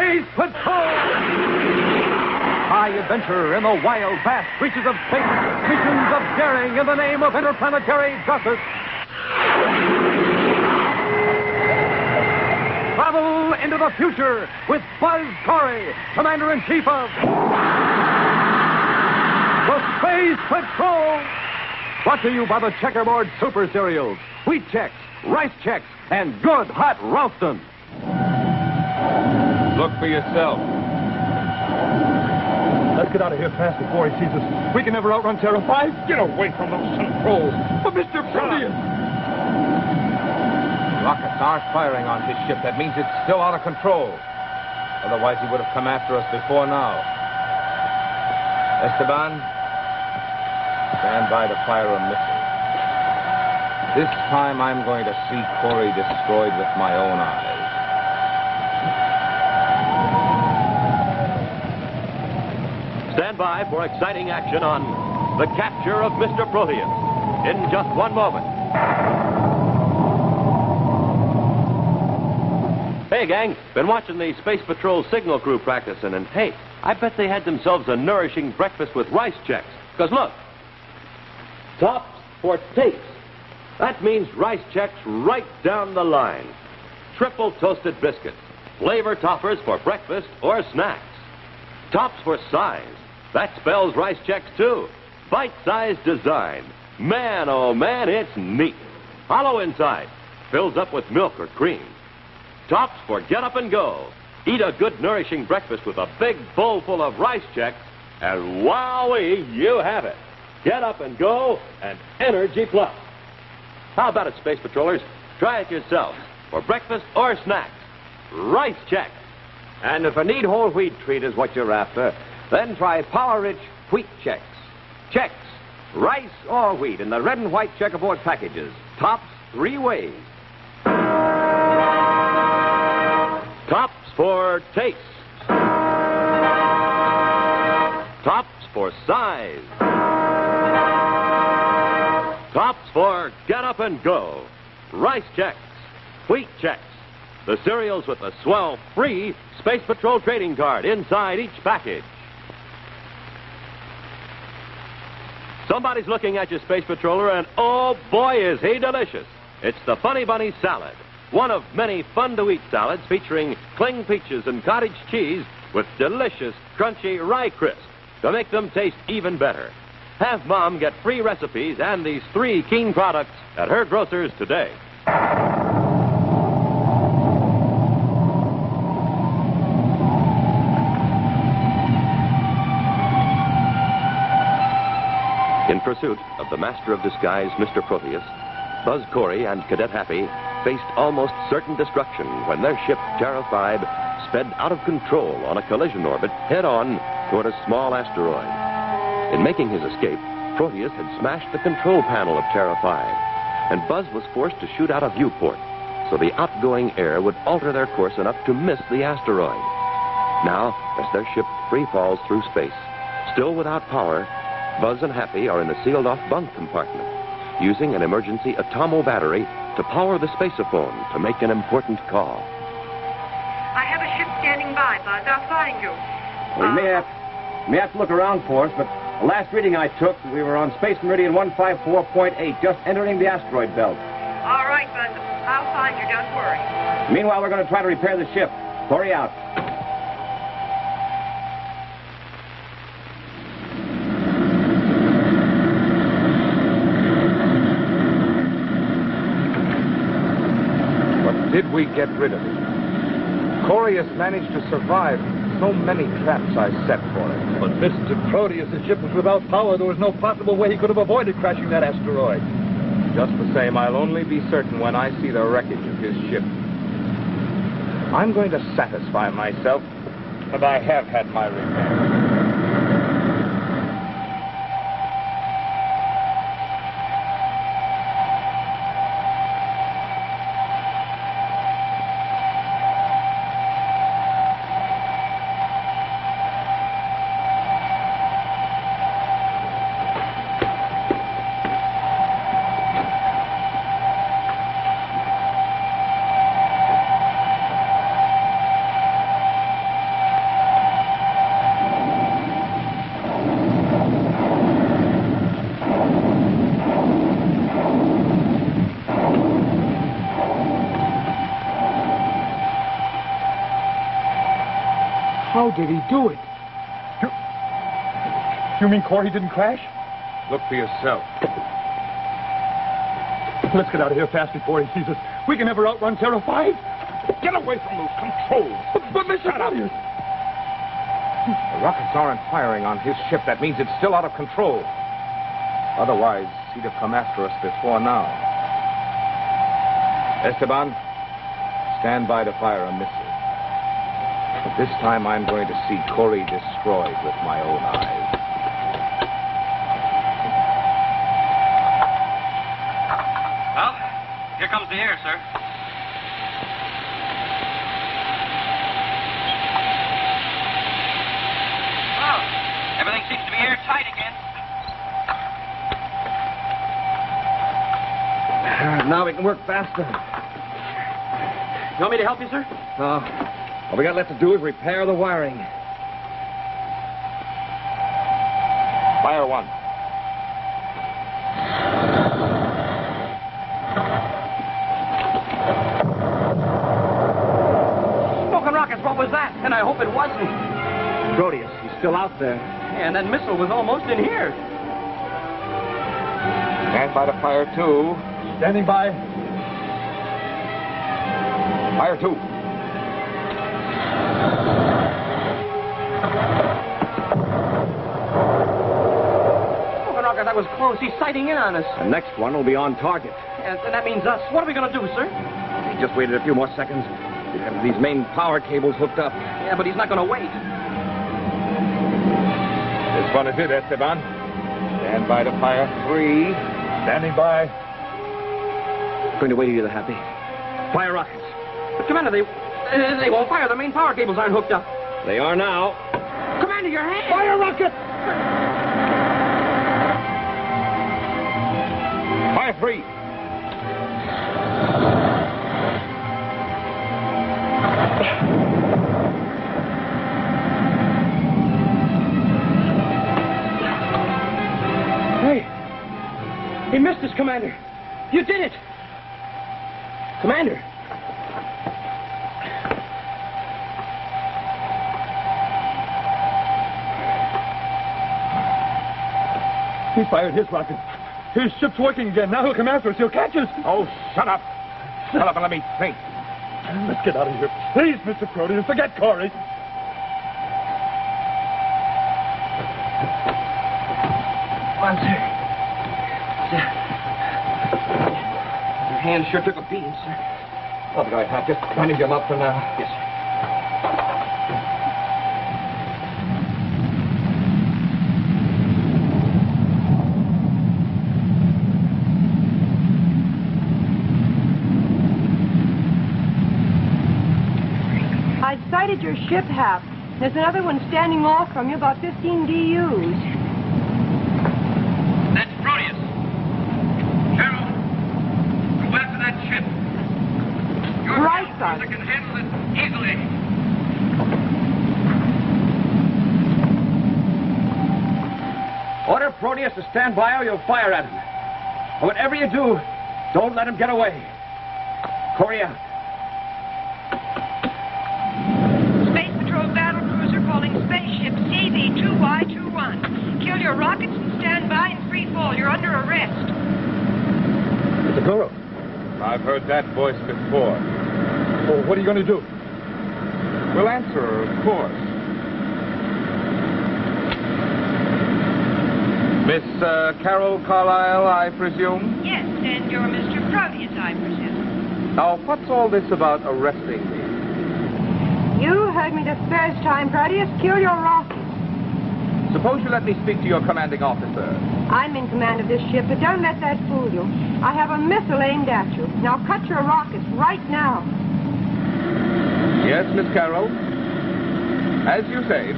Space Patrol! High adventure in the wild, vast reaches of space. Missions of daring in the name of interplanetary justice. Travel into the future with Buzz Corey, Commander-in-Chief of the Space Patrol. Brought to you by the Checkerboard Super Cereals, Wheat Chex, Rice Chex, and Good Hot Ralston. Look for yourself. Let's get out of here fast before he sees us. We can never outrun Terra 5. Get away from those controls. But Mr. Proteus! Rockets aren't firing on his ship. That means it's still out of control. Otherwise, he would have come after us before now. Esteban, stand by to fire a missile. This time, I'm going to see Corey destroyed with my own eyes. Stand by for exciting action on the capture of Mr. Proteus in just one moment. Hey, gang, been watching the Space Patrol signal crew practicing, and hey, I bet they had themselves a nourishing breakfast with Rice Chex. Because look, tops for taste. That means Rice Chex right down the line. Triple toasted biscuits, flavor toppers for breakfast or snacks. Tops for size. That spells Rice Chex, too. Bite-sized design. Man, oh man, it's neat. Hollow inside. Fills up with milk or cream. Tops for get up and go. Eat a good nourishing breakfast with a big bowl full of Rice Chex, and wowee, you have it. Get up and go and Energy Plus. How about it, Space Patrollers? Try it yourselves for breakfast or snacks. Rice Chex. And if a neat whole wheat treat is what you're after, then try power-rich Wheat Chex. Chex, rice or wheat in the red and white checkerboard packages. Tops 3 ways. Tops for taste. Tops for size. Tops for get up and go. Rice Chex, Wheat Chex. The cereals with the swell free Space Patrol trading card inside each package. Somebody's looking at you, Space Patroller, and oh boy, is he delicious. It's the Funny Bunny Salad, one of many fun-to-eat salads featuring cling peaches and cottage cheese with delicious, crunchy rye crisp to make them taste even better. Have Mom get free recipes and these 3 Keen products at her grocer's today. In pursuit of the master of disguise, Mr. Proteus, Buzz Corey and Cadet Happy faced almost certain destruction when their ship, Terra 5, sped out of control on a collision orbit head-on toward a small asteroid. In making his escape, Proteus had smashed the control panel of Terra 5, and Buzz was forced to shoot out a viewport so the outgoing air would alter their course enough to miss the asteroid. Now, as their ship free falls through space, still without power, Buzz and Happy are in the sealed-off bunk compartment, using an emergency atomo battery to power the spaceophone to make an important call. I have a ship standing by, Buzz. I'll find you. We may have to look around for us, but the last reading I took, we were on Space Meridian 154.8, just entering the asteroid belt. All right, Buzz. I'll find you. Don't worry. Meanwhile, we're going to try to repair the ship. Corey out. Did we get rid of it? Corey has managed to survive so many traps I set for him. But Mr. Proteus' ship was without power. There was no possible way he could have avoided crashing that asteroid. Just the same, I'll only be certain when I see the wreckage of his ship. I'm going to satisfy myself that I have had my revenge. How did he do it? You mean Corey didn't crash? Look for yourself. Let's get out of here fast before he sees us. We can never outrun Terra 5. Get away from those controls. But Mr. Proteus... The rockets aren't firing on his ship. That means it's still out of control. Otherwise, he'd have come after us before now. Esteban, stand by to fire a missile. But this time I'm going to see Corey destroyed with my own eyes. Well, here comes the air, sir. Well, everything seems to be airtight again. Now we can work faster. You want me to help you, sir? No. All we got left to do is repair the wiring. Fire one. Smoking rockets, what was that? And I hope it wasn't. Proteus, he's still out there. And that missile was almost in here. Stand by to fire two. Standing by. Fire two. Smoking rocket, that was close. He's sighting in on us. The next one will be on target. And that means us. What are we going to do, sir? He just waited a few more seconds. We have these main power cables hooked up. Yeah, but he's not going to wait. This one is it, Esteban. Stand by to fire three. Standing by. Going to wait till you're happy. Fire rockets. But, Commander, they won't fire. The main power cables aren't hooked up. They are now. Commander, your hand! Fire rocket! Fire three. Hey! He missed us, Commander. You did it! Commander! He fired his rocket. His ship's working again. Now he'll come after us. He'll catch us. Oh, shut up. Shut up and let me think. Let's get out of here. Please, Mr. Proteus, forget Corey. Well, sir. Your hand sure took a beating, sir. Oh, go ahead, Hap. Just bandage him up for now. Yes, sir. I've sighted your ship, Hap. There's another one standing off from you, about 15 DUs. That's Proteus. Carol, go after that ship. Your Right, son. can handle it easily. Order Proteus to stand by or you'll fire at him. And whatever you do, don't let him get away. Corey out. Space Patrol battle cruiser calling spaceship CV2Y21. Kill your rockets and stand by in free fall. You're under arrest. It's a girl. I've heard that voice before. Oh, what are you going to do? We'll answer her, of course. Miss Carol Carlyle, I presume? Yes, and you're Mr. Proteus, I presume. Now, what's all this about arresting me? You heard me the first time, Proteus. Kill your rockets. Suppose you let me speak to your commanding officer. I'm in command of this ship, but don't let that fool you. I have a missile aimed at you. Now cut your rockets right now. Yes, Miss Carroll. As you say,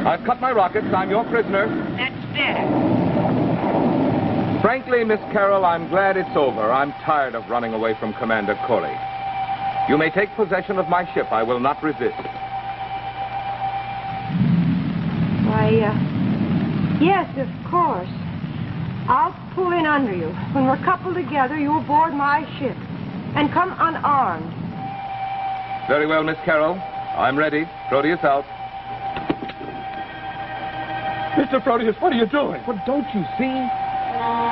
I've cut my rockets. I'm your prisoner. That's better. Frankly, Miss Carroll, I'm glad it's over. I'm tired of running away from Commander Corey. You may take possession of my ship. I will not resist. Why, yes, of course. I'll pull in under you. When we're coupled together, you'll board my ship. And come unarmed. Very well, Miss Carroll. I'm ready. Proteus out. Mr. Proteus, what are you doing? But don't you see?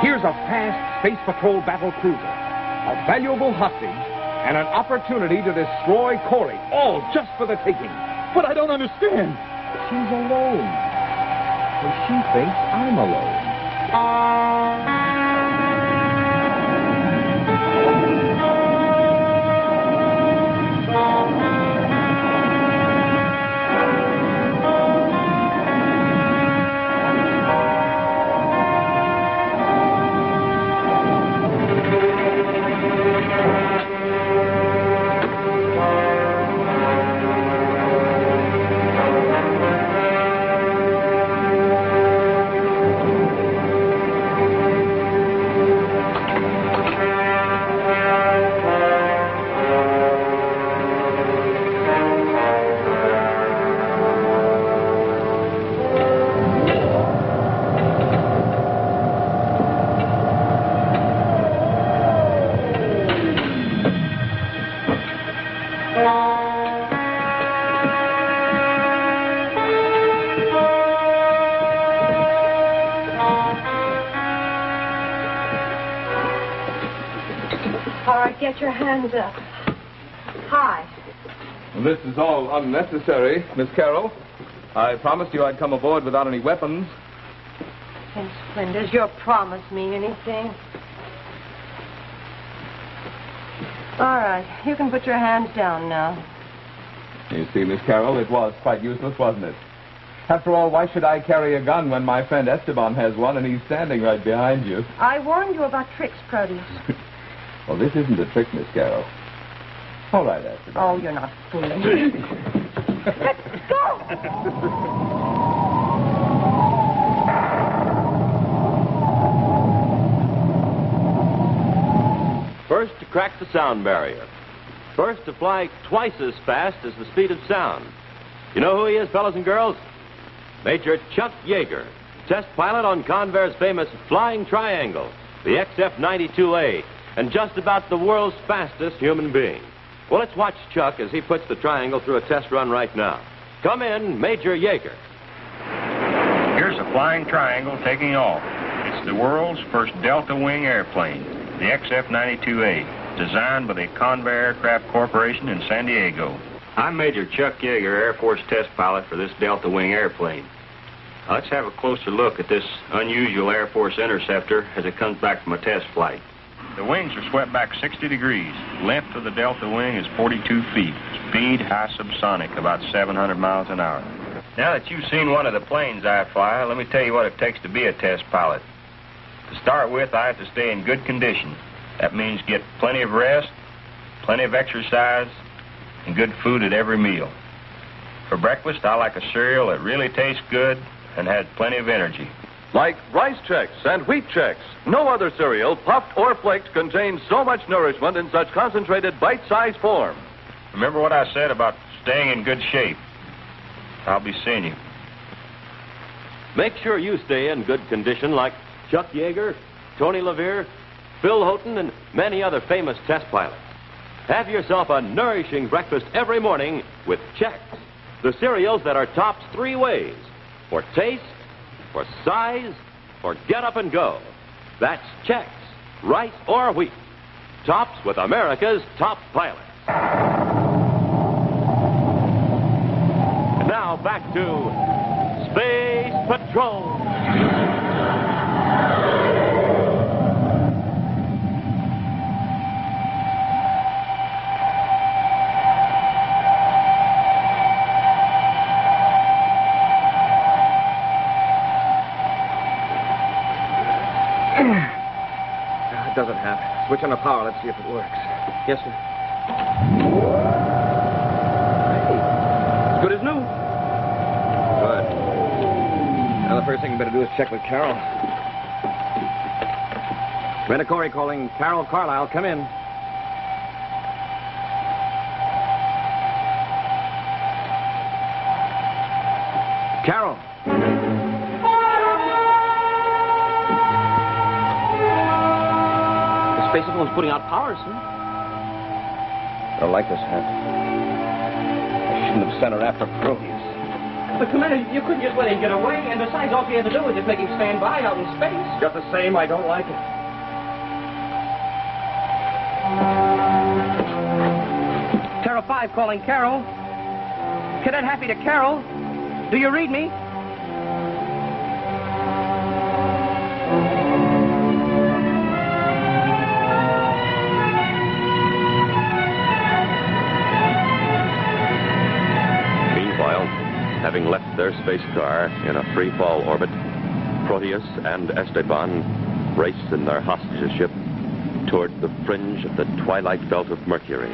Here's a fast Space Patrol battle cruiser, a valuable hostage, and an opportunity to destroy Corey, all just for the taking. But I don't understand. She's alone. Well, she thinks I'm alone. All right, get your hands up. High. Well, this is all unnecessary, Miss Carroll. I promised you I'd come aboard without any weapons. And Flynn, does your promise mean anything? All right, you can put your hands down now. You see, Miss Carroll, it was quite useless, wasn't it? After all, why should I carry a gun when my friend Esteban has one and he's standing right behind you? I warned you about tricks, Proteus. Well, this isn't a trick, Miss Carroll. All right, Esteban. Oh, you're not fooling me. Let's go! First to crack the sound barrier. First to fly twice as fast as the speed of sound. You know who he is, fellas and girls? Major Chuck Yeager, test pilot on Convair's famous Flying Triangle, the XF-92A, and just about the world's fastest human being. Well, let's watch Chuck as he puts the triangle through a test run right now. Come in, Major Yeager. Here's a Flying Triangle taking off. It's the world's first Delta Wing airplane, the XF-92A, designed by the Convair Aircraft Corporation in San Diego. I'm Major Chuck Yeager, Air Force test pilot for this Delta Wing airplane. Now, let's have a closer look at this unusual Air Force interceptor as it comes back from a test flight. The wings are swept back 60 degrees. Length of the Delta Wing is 42 feet. Speed, high subsonic, about 700 miles an hour. Now that you've seen one of the planes I fly, let me tell you what it takes to be a test pilot. To start with, I have to stay in good condition. That means get plenty of rest, plenty of exercise, and good food at every meal. For breakfast, I like a cereal that really tastes good and has plenty of energy. Like Rice Chex and Wheat Chex, no other cereal, puffed or flaked, contains so much nourishment in such concentrated bite-sized form. Remember what I said about staying in good shape. I'll be seeing you. Make sure you stay in good condition like Chuck Yeager, Tony LaVere, Phil Houghton, and many other famous test pilots. Have yourself a nourishing breakfast every morning with Chex, the cereals that are tops three ways: for taste, for size, for get up and go. That's Chex, rice or wheat. Tops with America's top pilots. And now back to Space Patrol. It doesn't have. Switch on the power. Let's see if it works. Yes, sir. Hey, as good as new. Good. Now, the first thing you better do is check with Carol. Commander Corey calling Carol Carlisle. Come in. Carol. Space Patrol's putting out power, sir. I don't like this, Hat. I shouldn't have sent her after Proteus. But, Commander, you couldn't just let him get away, and besides, all you had to do was just make him stand by out in space. Just the same, I don't like it. Terra 5 calling Carol. Cadet Happy to Carol. Do you read me? Having left their space car in a free-fall orbit, Proteus and Esteban race in their hostage ship toward the fringe of the twilight belt of Mercury,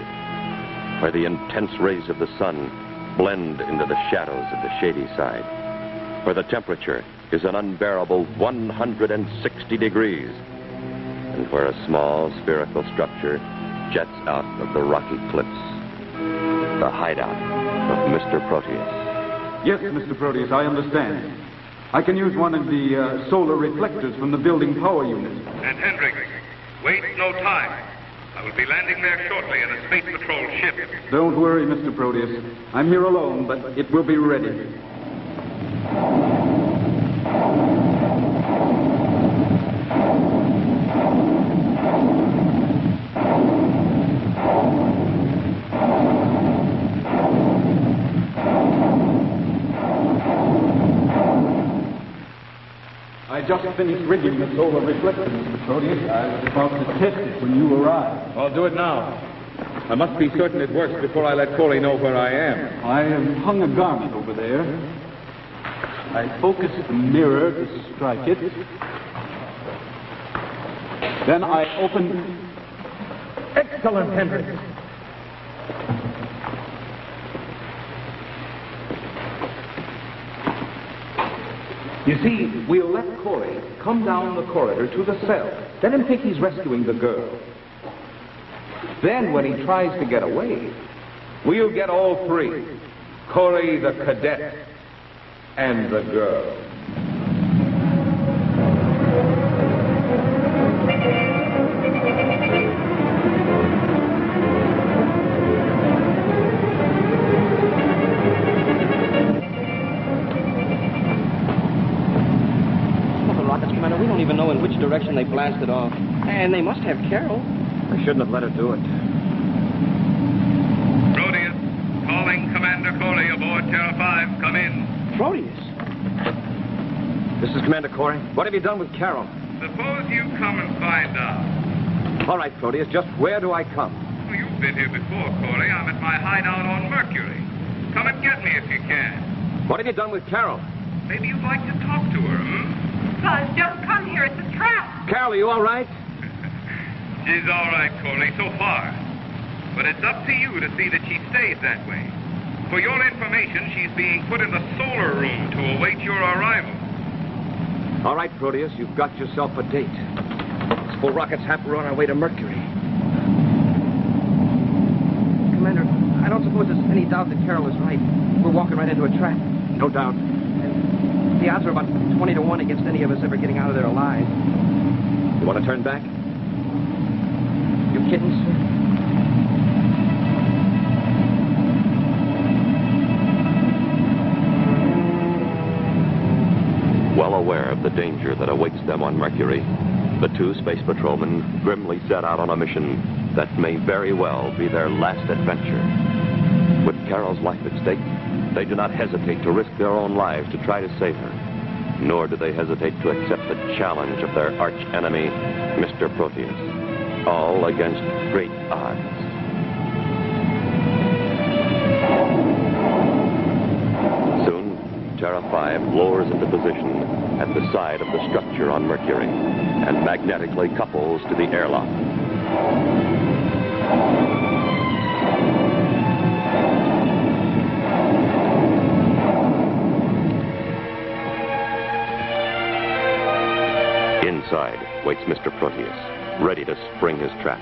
where the intense rays of the sun blend into the shadows of the shady side, where the temperature is an unbearable 160 degrees, and where a small spherical structure jets out of the rocky cliffs, the hideout of Mr. Proteus. Yes, Mr. Proteus, I understand. I can use one of the solar reflectors from the building power unit. And Hendricks, waste no time. I will be landing there shortly in a Space Patrol ship. Don't worry, Mr. Proteus. I'm here alone, but it will be ready. I just finished rigging the solar reflector, Mr. Proteus. I was about to test it when you arrived. I'll do it now. I must be certain it works before I let Corey know where I am. I have hung a garment over there. I focused the mirror to strike it. Then I opened... Excellent, Henry. You see, we'll let Corey come down the corridor to the cell. Let him think he's rescuing the girl. Then, when he tries to get away, we'll get all three. Corey, the cadet, and the girl. We don't even know in which direction they blasted off. And they must have Carol. I shouldn't have let her do it. Proteus, calling Commander Corey aboard Terra 5. Come in. Proteus? This is Commander Corey. What have you done with Carol? Suppose you come and find out. All right, Proteus, just where do I come? Oh, you've been here before, Corey. I'm at my hideout on Mercury. Come and get me if you can. What have you done with Carol? Maybe you'd like to talk to her, Buzz, don't come here. It's a trap. Carol, are you all right? She's all right, Corey, so far. But it's up to you to see that she stays that way. For your information, she's being put in the solar room to await your arrival. All right, Proteus, you've got yourself a date. Let's pull rockets half on our way to Mercury. Commander, I don't suppose there's any doubt that Carol is right. We're walking right into a trap. No doubt. The odds are about 20 to 1 against any of us ever getting out of there alive. You want to turn back? You kidding, sir? Well aware of the danger that awaits them on Mercury, the two space patrolmen grimly set out on a mission that may very well be their last adventure. With Carol's life at stake, they do not hesitate to risk their own lives to try to save her, nor do they hesitate to accept the challenge of their arch-enemy, Mr. Proteus, all against great odds. Soon, Terra 5 lowers into position at the side of the structure on Mercury and magnetically couples to the airlock. Inside waits Mr. Proteus, ready to spring his trap,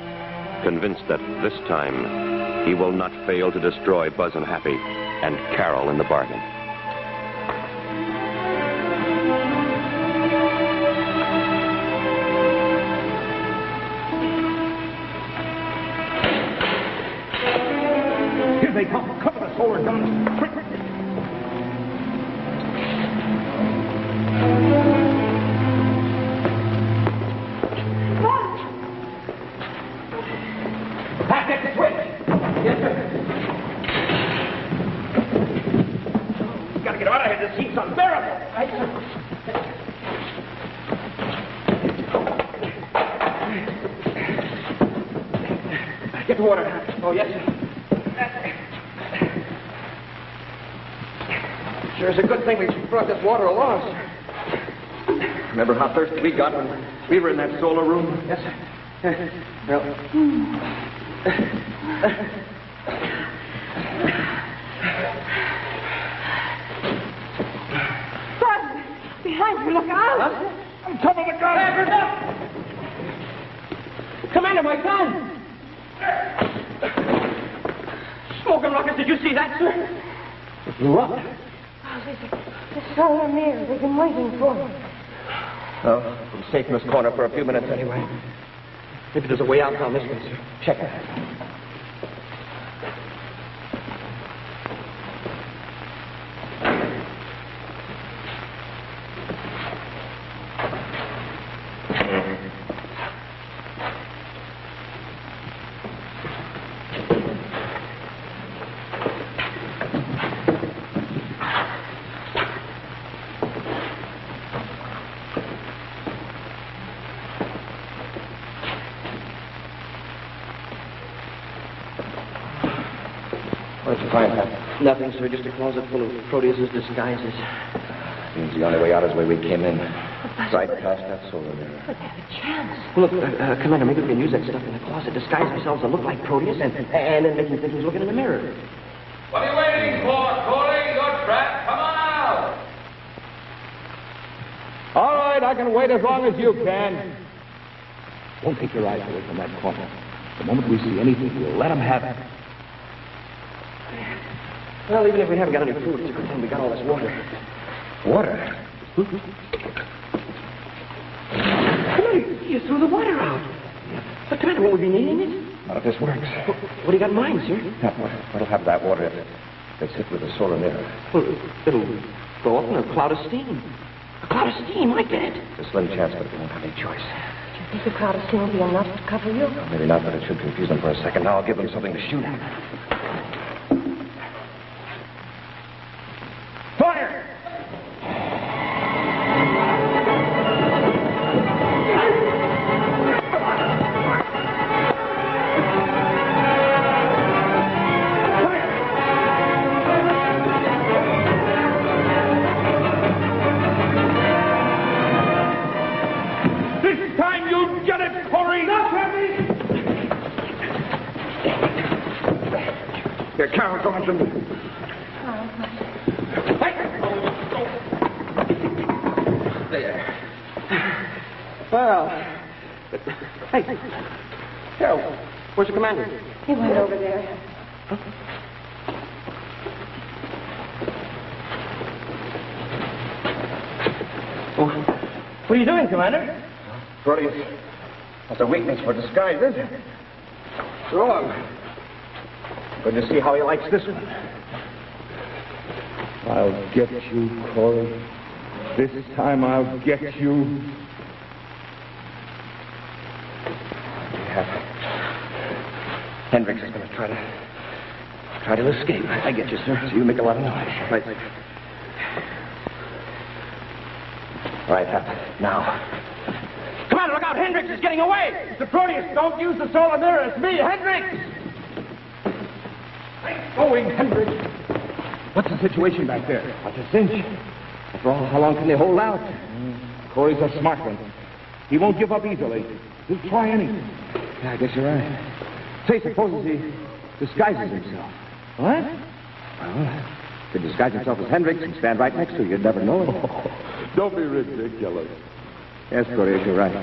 convinced that this time he will not fail to destroy Buzz and Happy and Carol in the bargain. Here they come. Cover the solar guns. Quick, quick. heat's unbearable. Get the water. Oh, yes, sir. Sure, it's a good thing we brought this water along, sir. Remember how thirsty we got when we were in that solar room? Yes, sir. Well. Bud, behind you, look out! Huh? Cover the gun! Commander, my gun! Smoking rockets, did you see that, sir? It blew up. Oh, the solar mirror. They've been waiting for me. Oh, I'm safe in this corner for a few minutes anyway. Maybe there's a way out down this way, sir. Check it. What did you find, Pat? Nothing, sir. Just a closet full of Proteus's disguises. Seems the only way out is the way we came in. Right past that solar mirror. But there's a chance. Look, Commander, maybe we can use that stuff in the closet, disguise ourselves to look like Proteus, and then make him think he's looking in the mirror. What are you waiting for, Corey? Good trap. Come on out. All right, I can wait as long as you can. Don't take your eyes away from that corner. The moment we see anything, we'll let them have it. Well, even if we haven't got any food, it's a good thing we got all this water. Water? Commander, you threw the water out. But, Commander, won't we be needing it? Not if this works. What do you got in mind, sir? What'll happen to that water if it's hit with a solar mirror? Well, it'll go up in a cloud of steam. A cloud of steam, I get it. It's a slim chance, but we won't have any choice. Do you think the cloud of steam will be enough to cover you? Maybe not, but it should confuse them for a second. Now I'll give them something to shoot at. Fire! This time you get it, Corey! Here, Carol, go on to me. Well, hey, Carol, where's the commander? He went over there. Oh, what are you doing, Commander? Proteus has a weakness for disguises. Wrong. Going to see how he likes this one. I'll get you, Corey. This time I'll get you. Hendricks is going to try to escape. I get you, sir. So you make a lot of noise. Right. All right, Hap. Now. Commander, look out! Hendricks is getting away! Mr. Proteus, don't use the solar mirror. It's me, Hendricks! Going, Hendricks. What's the situation back there? What's a cinch? After all, how long can they hold out? Corey's a smart one. He won't give up easily. He'll try anything. Yeah, I guess you're right. Say, suppose he disguises himself. What? Well, if he disguises himself as Hendricks and stand right next to you, you'd never know it. Don't be ridiculous. Yes, Proteus, you're right.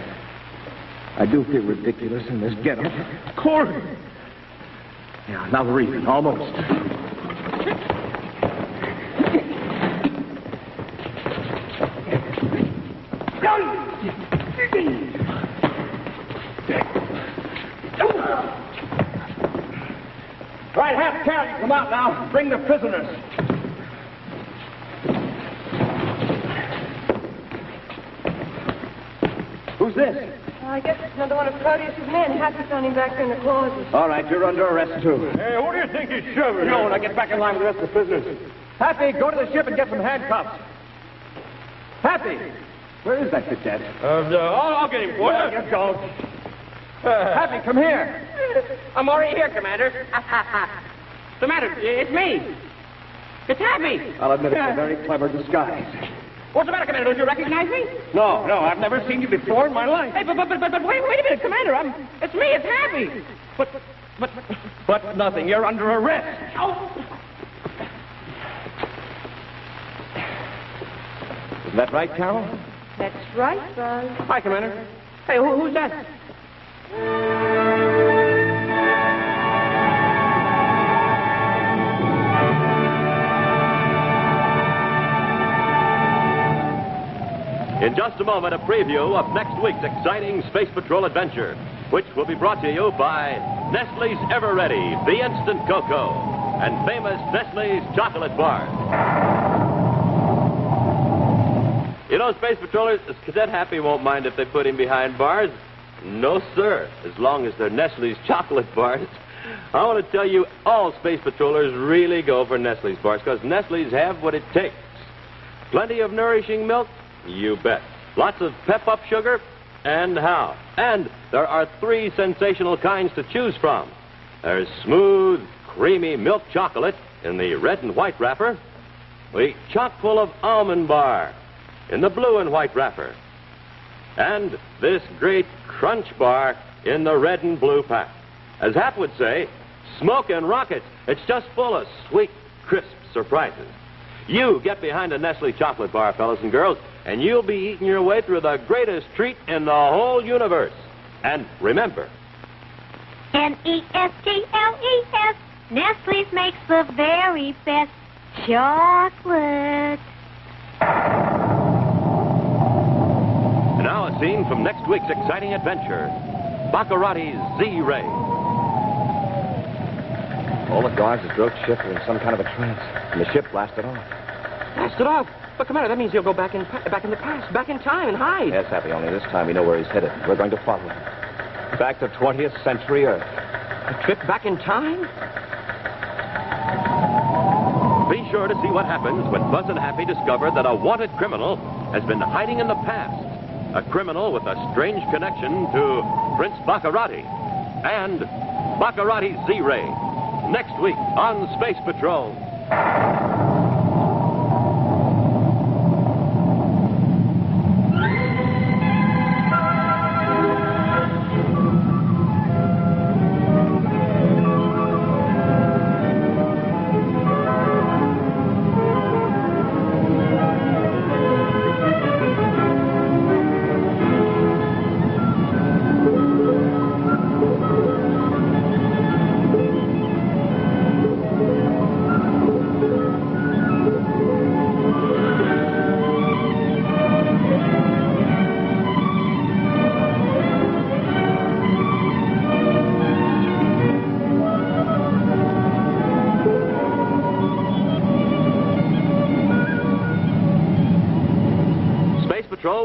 I do feel ridiculous in this getup. Corey! Yeah, now we're even, almost. Right, half count. Come out now. Bring the prisoners. Who's this? I guess it's another one of Proteus's men. Happy found him back there in the closet. All right, you're under arrest, too. Hey, who do you think is shoving? No, now get back in line with the rest of the prisoners. Happy, go to the ship and get some handcuffs. Happy! Where is that cadet? I'll get him for you. Let's go. Happy, come here. I'm already here, Commander. What's the matter? It's me. It's Happy. I'll admit it's a very clever disguise. What's the matter, Commander? Don't you recognize me? No, I've never seen you before in my life. Hey, but wait a minute, Commander. It's me. It's Happy. But nothing. You're under arrest. Oh. Isn't that right, Carol? That's right, Buzz. Hi, Commander. Hey, who's that? In just a moment, a preview of next week's exciting Space Patrol adventure, which will be brought to you by Nestle's Ever Ready, the Instant Cocoa, and famous Nestle's Chocolate Bar. You know, Space Patrollers, Cadet Happy won't mind if they put him behind bars. No, sir, as long as they're Nestle's Chocolate Bars. I want to tell you, all Space Patrollers really go for Nestle's bars, because Nestle's have what it takes. Plenty of nourishing milk? You bet. Lots of pep-up sugar? And how? And there are 3 sensational kinds to choose from. There's smooth, creamy milk chocolate in the red and white wrapper. The chock-full of almond bar in the blue and white wrapper. And this great crunch bar in the red and blue pack. As Hap would say, smokin' rockets. It's just full of sweet, crisp surprises. You get behind a Nestle chocolate bar, fellas and girls, and you'll be eating your way through the greatest treat in the whole universe. And remember, Nestles. Nestle's makes the very best chocolate. And now a scene from next week's exciting adventure, Baccarati's Z-Ray. All the guards that drove ship were in some kind of a trance, and the ship blasted off. Blasted off? But, Commander, that means he'll go back in the past, back in time and hide. Yes, Happy, only this time we know where he's headed. We're going to follow him. Back to 20th century Earth. A trip back in time? Be sure to see what happens when Buzz and Happy discover that a wanted criminal has been hiding in the past. A criminal with a strange connection to Prince Baccarati and Baccarati's Z-Ray. Next week on Space Patrol.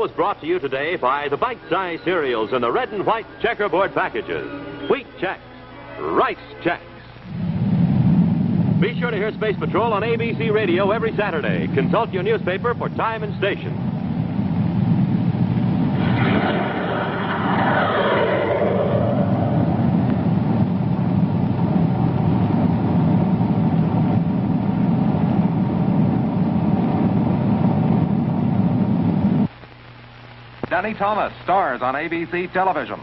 Was brought to you today by the bite-sized cereals in the red and white checkerboard packages. Wheat Chex, Rice Chex. Be sure to hear Space Patrol on ABC Radio every Saturday. Consult your newspaper for time and station. Danny Thomas stars on ABC Television.